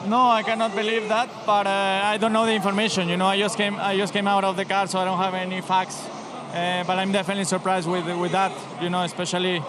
No, I cannot believe that, but I don't know the information. You know, I just came out of the car, so I don't have any facts. But I'm definitely surprised with that. You know, especially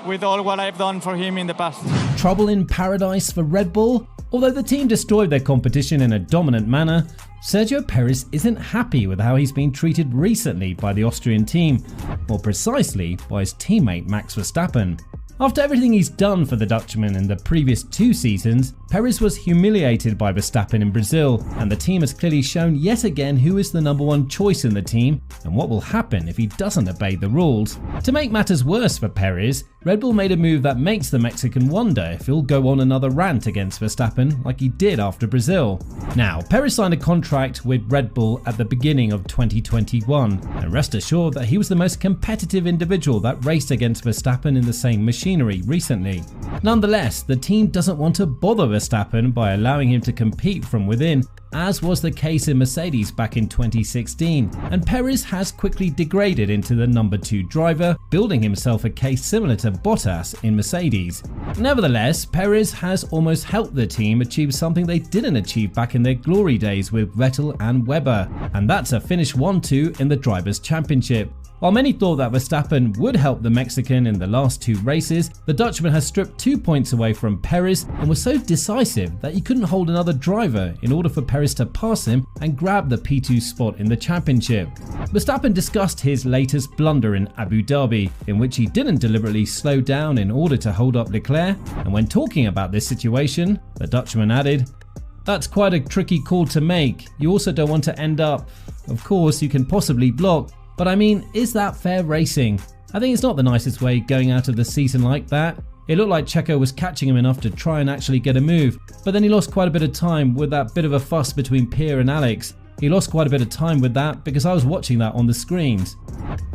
with all what I've done for him in the past. Trouble in paradise for Red Bull? Although the team destroyed their competition in a dominant manner, Sergio Perez isn't happy with how he's been treated recently by the Austrian team, more precisely by his teammate Max Verstappen. After everything he's done for the Dutchman in the previous 2 seasons, Perez was humiliated by Verstappen in Brazil, and the team has clearly shown yet again who is the #1 choice in the team and what will happen if he doesn't obey the rules. To make matters worse for Perez, Red Bull made a move that makes the Mexican wonder if he'll go on another rant against Verstappen like he did after Brazil. Now, Perez signed a contract with Red Bull at the beginning of 2021, and rest assured that he was the most competitive individual that raced against Verstappen in the same machinery recently. Nonetheless, the team doesn't want to bother Verstappen by allowing him to compete from within, as was the case in Mercedes back in 2016, and Perez has quickly degraded into the #2 driver, building himself a case similar to Bottas in Mercedes. Nevertheless, Perez has almost helped the team achieve something they didn't achieve back in their glory days with Vettel and Webber, and that's a finish 1-2 in the Drivers' Championship. While many thought that Verstappen would help the Mexican in the last 2 races, the Dutchman has stripped 2 points away from Perez and was so decisive that he couldn't hold another driver in order for Perez to pass him and grab the P2 spot in the championship. Verstappen discussed his latest blunder in Abu Dhabi, in which he didn't deliberately slow down in order to hold up Leclerc, and when talking about this situation, the Dutchman added, "That's quite a tricky call to make. You also don't want to end up, of course you can possibly block, but I mean, is that fair racing? I think it's not the nicest way going out of the season like that." It looked like Checo was catching him enough to try and actually get a move, but then he lost quite a bit of time with that bit of a fuss between Pierre and Alex. He lost quite a bit of time with that because I was watching that on the screens.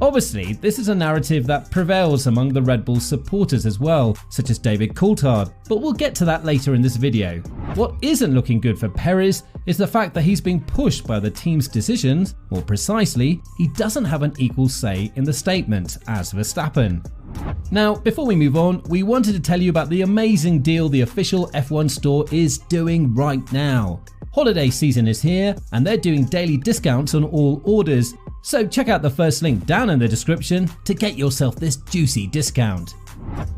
Obviously, this is a narrative that prevails among the Red Bull supporters as well, such as David Coulthard, but we'll get to that later in this video. What isn't looking good for Perez is the fact that he's being pushed by the team's decisions. More precisely, he doesn't have an equal say in the statement as Verstappen. Now, before we move on, we wanted to tell you about the amazing deal the official F1 store is doing right now. Holiday season is here, and they're doing daily discounts on all orders, so check out the first link down in the description to get yourself this juicy discount.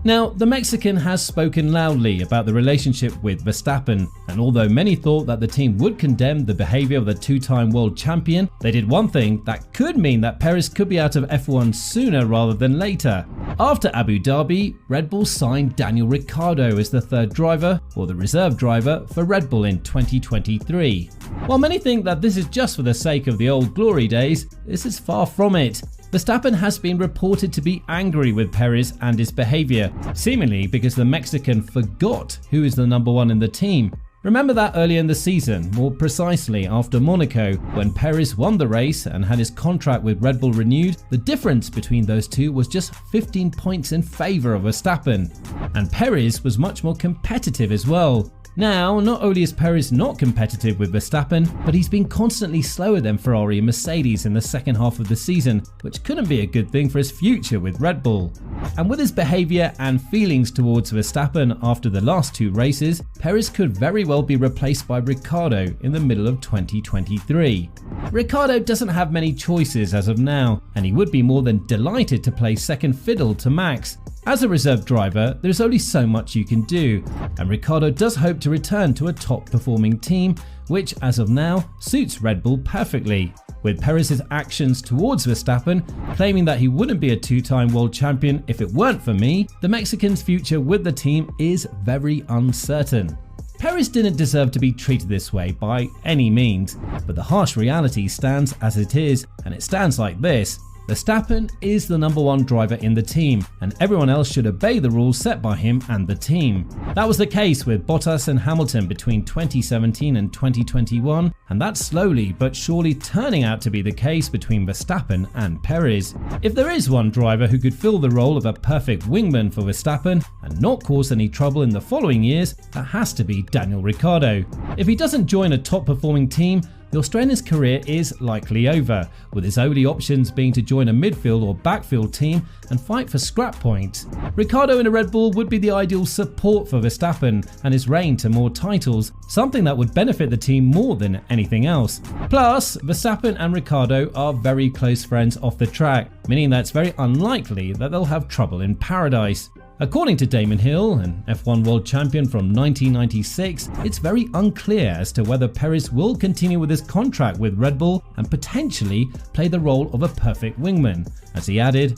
Now, the Mexican has spoken loudly about the relationship with Verstappen, and although many thought that the team would condemn the behavior of the 2-time world champion, they did one thing that could mean that Perez could be out of F1 sooner rather than later. After Abu Dhabi, Red Bull signed Daniel Ricciardo as the 3rd driver, or the reserve driver, for Red Bull in 2023. While many think that this is just for the sake of the old glory days, this is far from it. Verstappen has been reported to be angry with Perez and his behavior, seemingly because the Mexican forgot who is the #1 in the team. Remember that earlier in the season, more precisely after Monaco, when Perez won the race and had his contract with Red Bull renewed, the difference between those two was just 15 points in favour of Verstappen. And Perez was much more competitive as well. Now, not only is Perez not competitive with Verstappen, but he's been constantly slower than Ferrari and Mercedes in the second half of the season, which couldn't be a good thing for his future with Red Bull. And with his behaviour and feelings towards Verstappen after the last 2 races, Perez could very well be replaced by Ricciardo in the middle of 2023. Ricciardo doesn't have many choices as of now, and he would be more than delighted to play second fiddle to Max. As a reserve driver, there's only so much you can do, and Ricciardo does hope to return to a top performing team, which as of now suits Red Bull perfectly. With Perez's actions towards Verstappen, claiming that he wouldn't be a 2-time world champion if it weren't for me, the Mexican's future with the team is very uncertain. Perez didn't deserve to be treated this way by any means, but the harsh reality stands as it is, and it stands like this. Verstappen is the #1 driver in the team, and everyone else should obey the rules set by him and the team. That was the case with Bottas and Hamilton between 2017 and 2021, and that's slowly but surely turning out to be the case between Verstappen and Perez. If there is one driver who could fill the role of a perfect wingman for Verstappen and not cause any trouble in the following years, that has to be Daniel Ricciardo. If he doesn't join a top performing team, the Australian's career is likely over, with his only options being to join a midfield or backfield team and fight for scrap points. Ricciardo in a Red Bull would be the ideal support for Verstappen and his reign to more titles, something that would benefit the team more than anything else. Plus, Verstappen and Ricciardo are very close friends off the track, meaning that it's very unlikely that they'll have trouble in paradise. According to Damon Hill, an F1 world champion from 1996, it's very unclear as to whether Perez will continue with his contract with Red Bull and potentially play the role of a perfect wingman. As he added,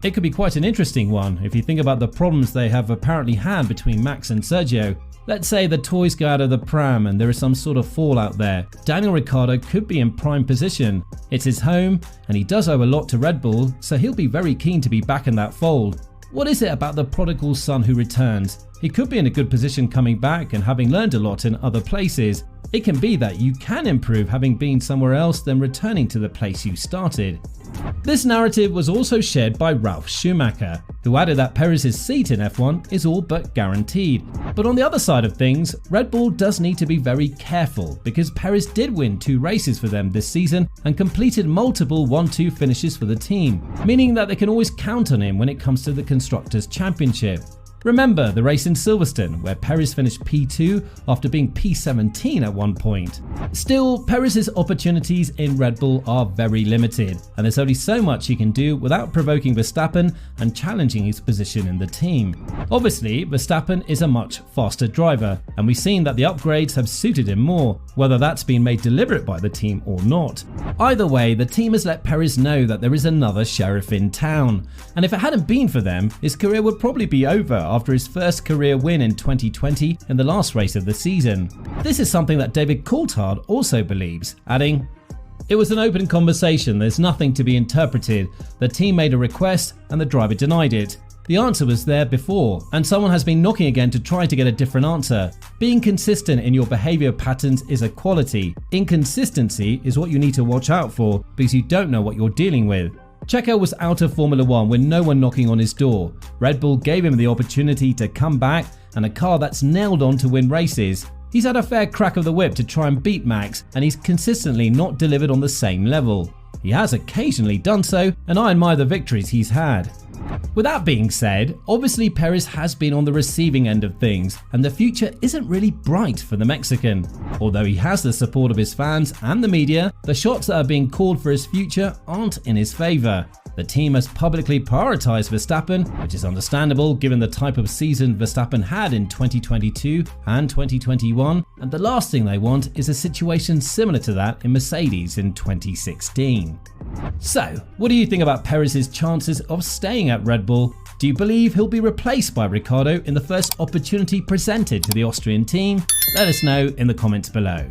"It could be quite an interesting one if you think about the problems they have apparently had between Max and Sergio. Let's say the toys go out of the pram and there is some sort of fallout there. Daniel Ricciardo could be in prime position. It's his home and he does owe a lot to Red Bull, so he'll be very keen to be back in that fold. What is it about the prodigal son who returns? He could be in a good position coming back and having learned a lot in other places. It can be that you can improve having been somewhere else than returning to the place you started." This narrative was also shared by Ralf Schumacher, who added that Perez's seat in F1 is all but guaranteed. But on the other side of things, Red Bull does need to be very careful because Perez did win 2 races for them this season and completed multiple 1-2 finishes for the team, meaning that they can always count on him when it comes to the Constructors' Championship. Remember the race in Silverstone where Perez finished P2 after being P17 at one point. Still, Perez's opportunities in Red Bull are very limited, and there's only so much he can do without provoking Verstappen and challenging his position in the team. Obviously, Verstappen is a much faster driver, and we've seen that the upgrades have suited him more, whether that's been made deliberate by the team or not. Either way, the team has let Perez know that there is another sheriff in town, and if it hadn't been for them, his career would probably be over after his first career win in 2020 in the last race of the season. This is something that David Coulthard also believes, adding, "It was an open conversation, there's nothing to be interpreted. The team made a request and the driver denied it. The answer was there before, and someone has been knocking again to try to get a different answer. Being consistent in your behavior patterns is a quality. Inconsistency is what you need to watch out for because you don't know what you're dealing with." Checo was out of Formula 1 with no one knocking on his door. Red Bull gave him the opportunity to come back and a car that's nailed on to win races. He's had a fair crack of the whip to try and beat Max, and he's consistently not delivered on the same level. He has occasionally done so, and I admire the victories he's had. With that being said, obviously Perez has been on the receiving end of things, and the future isn't really bright for the Mexican. Although he has the support of his fans and the media, the shots that are being called for his future aren't in his favour. The team has publicly prioritised Verstappen, which is understandable given the type of season Verstappen had in 2022 and 2021, and the last thing they want is a situation similar to that in Mercedes in 2016. So, what do you think about Perez's chances of staying at Red Bull? Do you believe he'll be replaced by Ricciardo in the first opportunity presented to the Austrian team? Let us know in the comments below.